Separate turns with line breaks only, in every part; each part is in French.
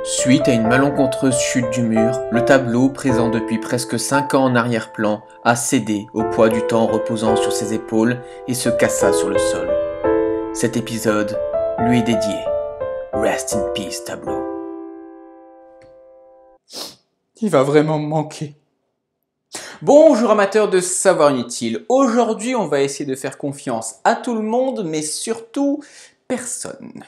Suite à une malencontreuse chute du mur, le tableau, présent depuis presque 5 ans en arrière-plan, a cédé au poids du temps reposant sur ses épaules et se cassa sur le sol. Cet épisode lui est dédié. Rest in peace, tableau.
Il va vraiment me manquer.
Bonjour amateurs de savoir inutile. Aujourd'hui, on va essayer de faire confiance à tout le monde, mais surtout personne.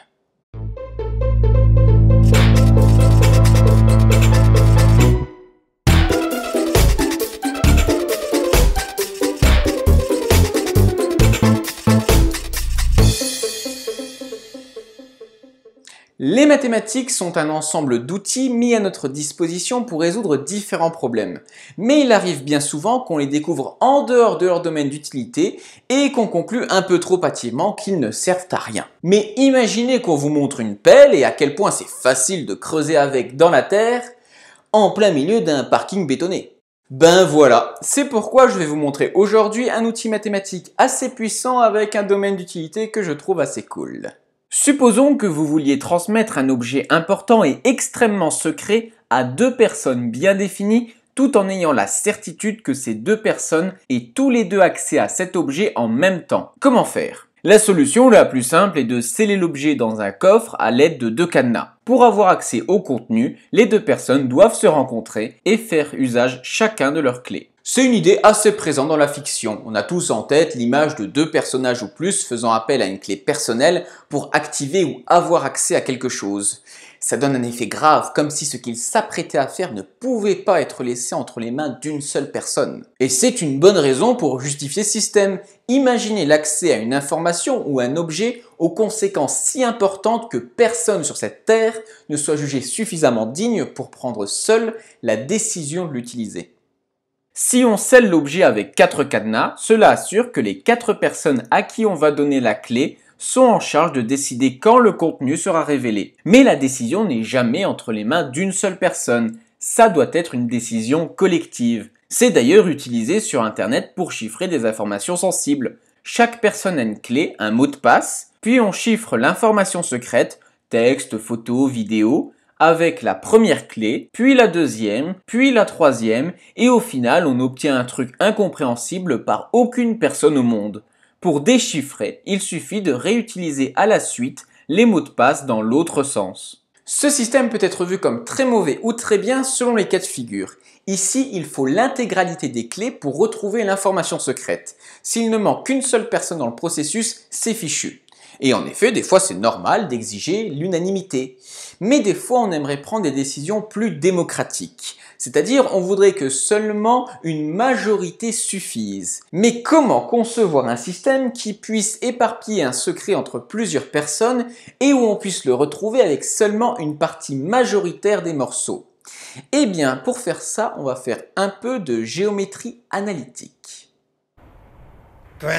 Les mathématiques sont un ensemble d'outils mis à notre disposition pour résoudre différents problèmes. Mais il arrive bien souvent qu'on les découvre en dehors de leur domaine d'utilité et qu'on conclut un peu trop hâtivement qu'ils ne servent à rien. Mais imaginez qu'on vous montre une pelle et à quel point c'est facile de creuser avec dans la terre en plein milieu d'un parking bétonné. Ben voilà, c'est pourquoi je vais vous montrer aujourd'hui un outil mathématique assez puissant avec un domaine d'utilité que je trouve assez cool. Supposons que vous vouliez transmettre un objet important et extrêmement secret à deux personnes bien définies tout en ayant la certitude que ces deux personnes aient tous les deux accès à cet objet en même temps. Comment faire ? La solution la plus simple est de sceller l'objet dans un coffre à l'aide de deux cadenas. Pour avoir accès au contenu, les deux personnes doivent se rencontrer et faire usage chacun de leurs clés. C'est une idée assez présente dans la fiction. On a tous en tête l'image de deux personnages ou plus faisant appel à une clé personnelle pour activer ou avoir accès à quelque chose. Ça donne un effet grave, comme si ce qu'ils s'apprêtaient à faire ne pouvait pas être laissé entre les mains d'une seule personne. Et c'est une bonne raison pour justifier ce système. Imaginez l'accès à une information ou un objet aux conséquences si importantes que personne sur cette terre ne soit jugé suffisamment digne pour prendre seul la décision de l'utiliser. Si on scelle l'objet avec 4 cadenas, cela assure que les 4 personnes à qui on va donner la clé sont en charge de décider quand le contenu sera révélé. Mais la décision n'est jamais entre les mains d'une seule personne. Ça doit être une décision collective. C'est d'ailleurs utilisé sur Internet pour chiffrer des informations sensibles. Chaque personne a une clé, un mot de passe, puis on chiffre l'information secrète, texte, photo, vidéo, avec la première clé, puis la deuxième, puis la troisième, et au final on obtient un truc incompréhensible par aucune personne au monde. Pour déchiffrer, il suffit de réutiliser à la suite les mots de passe dans l'autre sens. Ce système peut être vu comme très mauvais ou très bien selon les cas de figure. Ici, il faut l'intégralité des clés pour retrouver l'information secrète. S'il ne manque qu'une seule personne dans le processus, c'est fichu. Et en effet, des fois c'est normal d'exiger l'unanimité. Mais des fois on aimerait prendre des décisions plus démocratiques. C'est-à-dire on voudrait que seulement une majorité suffise. Mais comment concevoir un système qui puisse éparpiller un secret entre plusieurs personnes et où on puisse le retrouver avec seulement une partie majoritaire des morceaux ? Eh bien, pour faire ça, on va faire un peu de géométrie analytique.
Quoi ?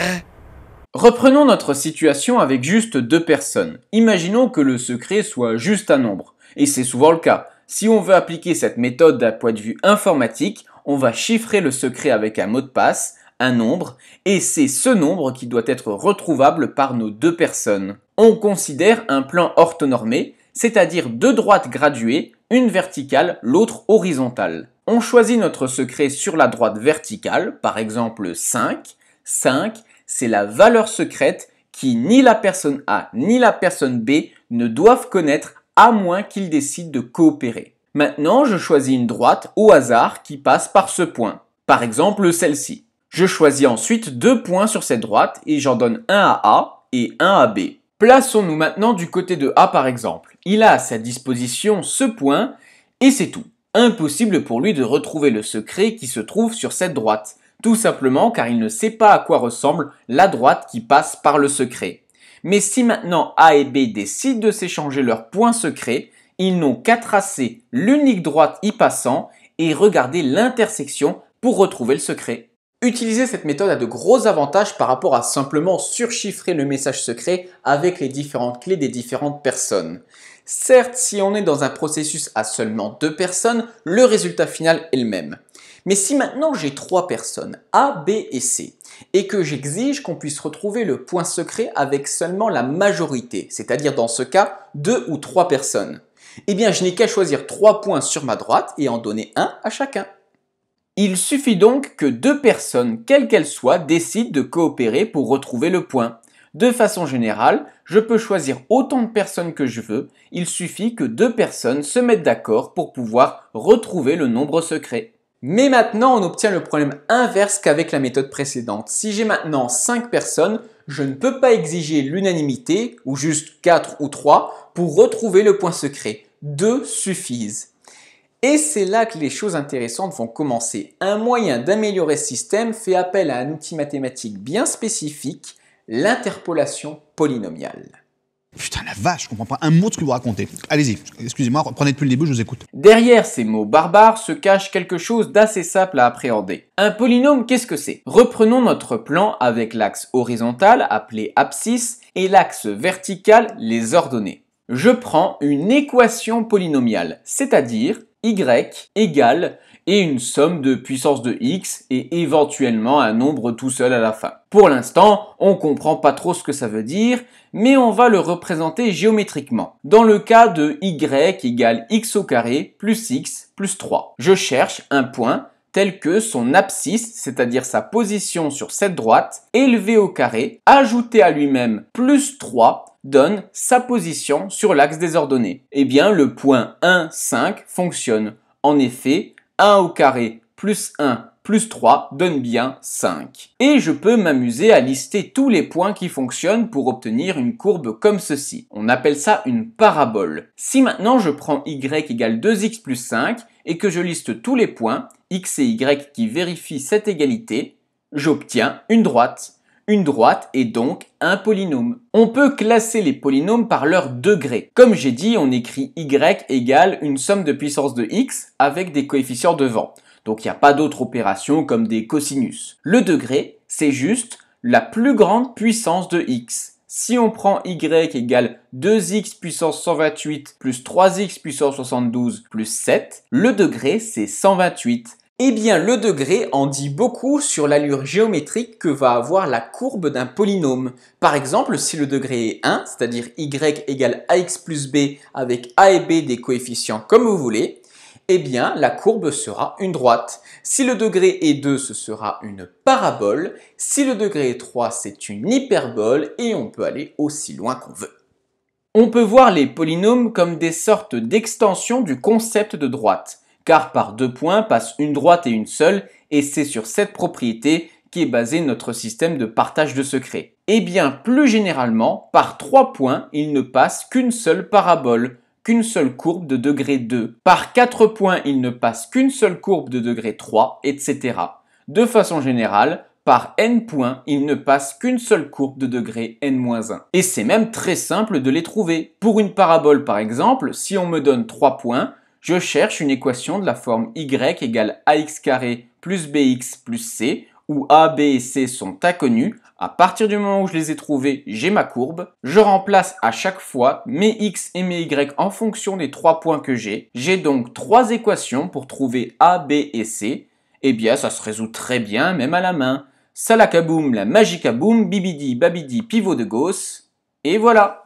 Reprenons notre situation avec juste 2 personnes. Imaginons que le secret soit juste un nombre. Et c'est souvent le cas. Si on veut appliquer cette méthode d'un point de vue informatique, on va chiffrer le secret avec un mot de passe, un nombre, et c'est ce nombre qui doit être retrouvable par nos 2 personnes. On considère un plan orthonormé, c'est-à-dire 2 droites graduées, une verticale, l'autre horizontale. On choisit notre secret sur la droite verticale, par exemple 5, 5, c'est la valeur secrète qui ni la personne A ni la personne B ne doivent connaître à moins qu'ils décident de coopérer. Maintenant, je choisis une droite au hasard qui passe par ce point. Par exemple, celle-ci. Je choisis ensuite 2 points sur cette droite et j'en donne un à A et un à B. Plaçons-nous maintenant du côté de A par exemple. Il a à sa disposition ce point et c'est tout. Impossible pour lui de retrouver le secret qui se trouve sur cette droite. Tout simplement car il ne sait pas à quoi ressemble la droite qui passe par le secret. Mais si maintenant A et B décident de s'échanger leurs points secrets, ils n'ont qu'à tracer l'unique droite y passant et regarder l'intersection pour retrouver le secret. Utiliser cette méthode a de gros avantages par rapport à simplement surchiffrer le message secret avec les différentes clés des différentes personnes. Certes, si on est dans un processus à seulement 2 personnes, le résultat final est le même. Mais si maintenant j'ai 3 personnes, A, B et C, et que j'exige qu'on puisse retrouver le point secret avec seulement la majorité, c'est-à-dire dans ce cas 2 ou 3 personnes,
Eh bien, je n'ai qu'à choisir 3 points sur ma droite et en donner un à chacun.
Il suffit donc que 2 personnes, quelles qu'elles soient, décident de coopérer pour retrouver le point. De façon générale, je peux choisir autant de personnes que je veux, il suffit que 2 personnes se mettent d'accord pour pouvoir retrouver le nombre secret.
Mais maintenant, on obtient le problème inverse qu'avec la méthode précédente. Si j'ai maintenant 5 personnes, je ne peux pas exiger l'unanimité, ou juste 4 ou 3, pour retrouver le point secret. 2 suffisent. Et c'est là que les choses intéressantes vont commencer. Un moyen d'améliorer ce système fait appel à un outil mathématique bien spécifique, l'interpolation polynomiale.
Putain la vache, je comprends pas un mot de ce que vous racontez. Allez-y, excusez-moi, reprenez depuis le début, je vous écoute.
Derrière ces mots barbares se cache quelque chose d'assez simple à appréhender. Un polynôme, qu'est-ce que c'est? Reprenons notre plan avec l'axe horizontal, appelé abscisse, et l'axe vertical, les ordonnées. Je prends une équation polynomiale, c'est-à-dire y égale et une somme de puissance de x et éventuellement un nombre tout seul à la fin. Pour l'instant, on comprend pas trop ce que ça veut dire, mais on va le représenter géométriquement. Dans le cas de y égale x au carré plus x plus 3. Je cherche un point tel que son abscisse, c'est-à-dire sa position sur cette droite, élevé au carré, ajouté à lui-même plus 3, donne sa position sur l'axe des ordonnées. Eh bien, le point 1, 5 fonctionne. En effet, 1 au carré plus 1 plus 3 donne bien 5. Et je peux m'amuser à lister tous les points qui fonctionnent pour obtenir une courbe comme ceci. On appelle ça une parabole. Si maintenant je prends y égale 2x plus 5 et que je liste tous les points, x et y qui vérifient cette égalité, j'obtiens une droite. Une droite est donc un polynôme. On peut classer les polynômes par leur degré. Comme j'ai dit, on écrit y égale une somme de puissance de x avec des coefficients devant. Donc il n'y a pas d'autre opération comme des cosinus. Le degré, c'est juste la plus grande puissance de x. Si on prend y égale 2x puissance 128 plus 3x puissance 72 plus 7, le degré c'est 128.
Eh bien, le degré en dit beaucoup sur l'allure géométrique que va avoir la courbe d'un polynôme. Par exemple, si le degré est 1, c'est-à-dire y égale ax plus b avec a et b des coefficients comme vous voulez, eh bien, la courbe sera une droite. Si le degré est 2, ce sera une parabole. Si le degré est 3, c'est une hyperbole et on peut aller aussi loin qu'on veut.
On peut voir les polynômes comme des sortes d'extensions du concept de droite, car par 2 points passe une droite et une seule, et c'est sur cette propriété qu'est basé notre système de partage de secrets. Et bien plus généralement, par 3 points, il ne passe qu'une seule parabole, qu'une seule courbe de degré 2. Par 4 points, il ne passe qu'une seule courbe de degré 3, etc. De façon générale, par n points, il ne passe qu'une seule courbe de degré n-1. Et c'est même très simple de les trouver. Pour une parabole par exemple, si on me donne 3 points, je cherche une équation de la forme y égale ax carré plus bx plus c, où a, b et c sont inconnus. À partir du moment où je les ai trouvés, j'ai ma courbe. Je remplace à chaque fois mes x et mes y en fonction des 3 points que j'ai. J'ai donc 3 équations pour trouver a, b et c. Eh bien, ça se résout très bien, même à la main. Salakaboum, la magicaboum, bibidi, babidi, pivot de Gauss. Et voilà.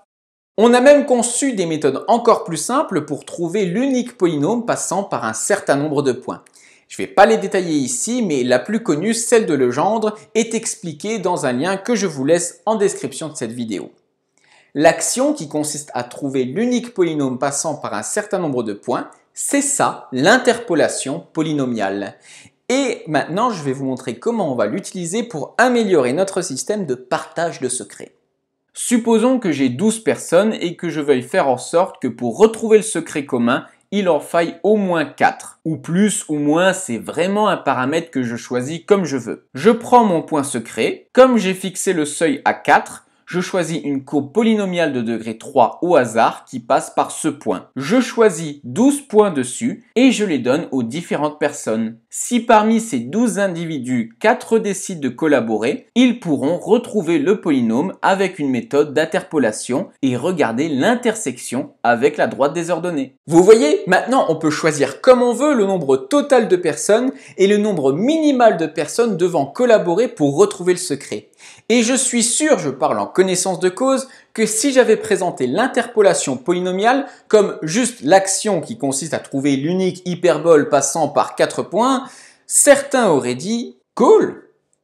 On a même conçu des méthodes encore plus simples pour trouver l'unique polynôme passant par un certain nombre de points. Je ne vais pas les détailler ici, mais la plus connue, celle de Legendre, est expliquée dans un lien que je vous laisse en description de cette vidéo. L'action qui consiste à trouver l'unique polynôme passant par un certain nombre de points, c'est ça, l'interpolation polynomiale. Et maintenant, je vais vous montrer comment on va l'utiliser pour améliorer notre système de partage de secrets.
Supposons que j'ai 12 personnes et que je veuille faire en sorte que pour retrouver le secret commun, il en faille au moins 4. Ou plus ou moins, c'est vraiment un paramètre que je choisis comme je veux. Je prends mon point secret. Comme j'ai fixé le seuil à 4, je choisis une courbe polynomiale de degré 3 au hasard qui passe par ce point. Je choisis 12 points dessus et je les donne aux différentes personnes. Si parmi ces 12 individus, 4 décident de collaborer, ils pourront retrouver le polynôme avec une méthode d'interpolation et regarder l'intersection avec la droite des ordonnées.
Vous voyez, maintenant on peut choisir comme on veut le nombre total de personnes et le nombre minimal de personnes devant collaborer pour retrouver le secret. Et je suis sûr, je parle en connaissance de cause, que si j'avais présenté l'interpolation polynomiale comme juste l'action qui consiste à trouver l'unique hyperbole passant par 4 points, certains auraient dit « cool,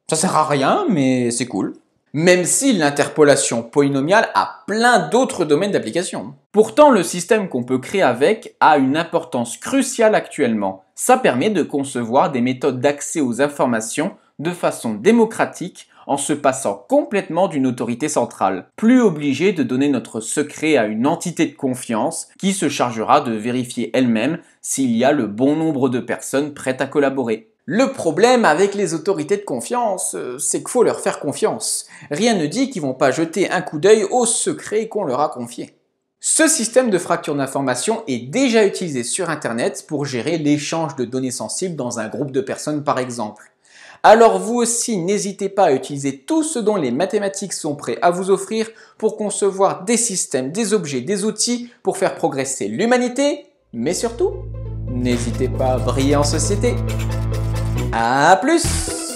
ça sert à rien mais c'est cool ». Même si l'interpolation polynomiale a plein d'autres domaines d'application. Pourtant, le système qu'on peut créer avec a une importance cruciale actuellement. Ça permet de concevoir des méthodes d'accès aux informations de façon démocratique en se passant complètement d'une autorité centrale. Plus obligé de donner notre secret à une entité de confiance qui se chargera de vérifier elle-même s'il y a le bon nombre de personnes prêtes à collaborer. Le problème avec les autorités de confiance, c'est qu'il faut leur faire confiance. Rien ne dit qu'ils vont pas jeter un coup d'œil au secret qu'on leur a confié. Ce système de fracture d'information est déjà utilisé sur Internet pour gérer l'échange de données sensibles dans un groupe de personnes par exemple. Alors vous aussi, n'hésitez pas à utiliser tout ce dont les mathématiques sont prêts à vous offrir pour concevoir des systèmes, des objets, des outils pour faire progresser l'humanité, mais surtout, n'hésitez pas à briller en société. À plus!